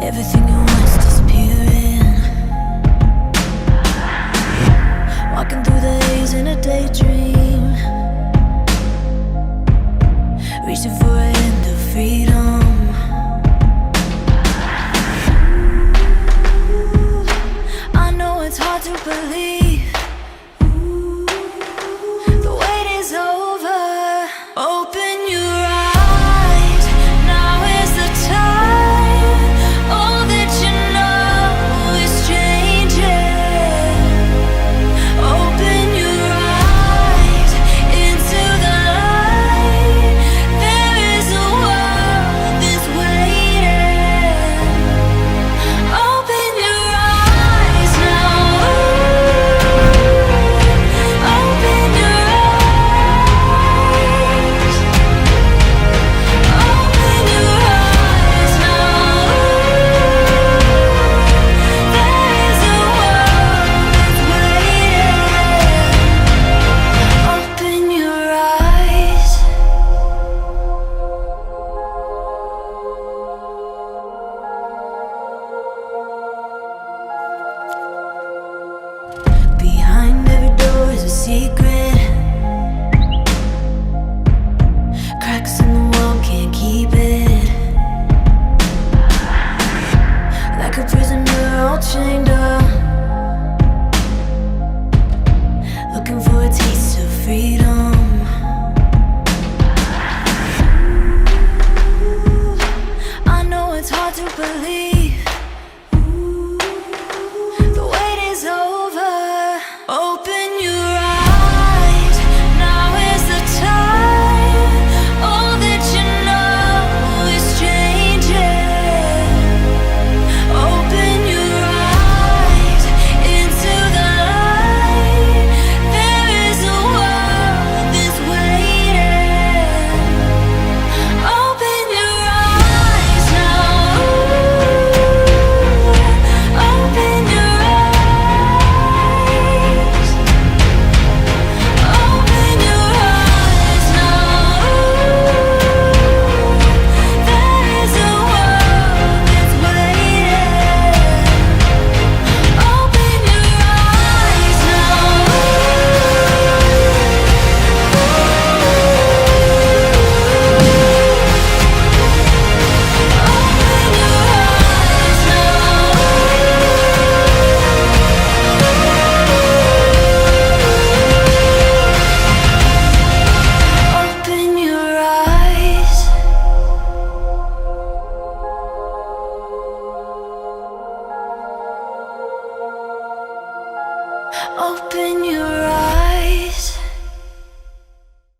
Everything at once disappearing. Walking through the haze in a daydream, reaching for an end of freedom. I know it's hard to believe the wait is over. Open your eyes, now is the time. All that you know is changing. Open your eyes into the light. There is a world that's waiting. Open your eyes now. Open your eyes. Open your eyes now. There is a world that's waiting. Open your eyes. Behind every door is a secret. Cracks in the wall can't keep it. Like a prisoner all chained up, looking for a taste of freedom. I know it's hard to believe the wait is over. Open your eyes, now is the time. All that you know is changing. Open your eyes into the light. There is a world that's waiting. Open your eyes now. Open your eyes. Open your eyes now. There is a world that's waiting. Open your eyes now. Open your eyes. Open your eyes.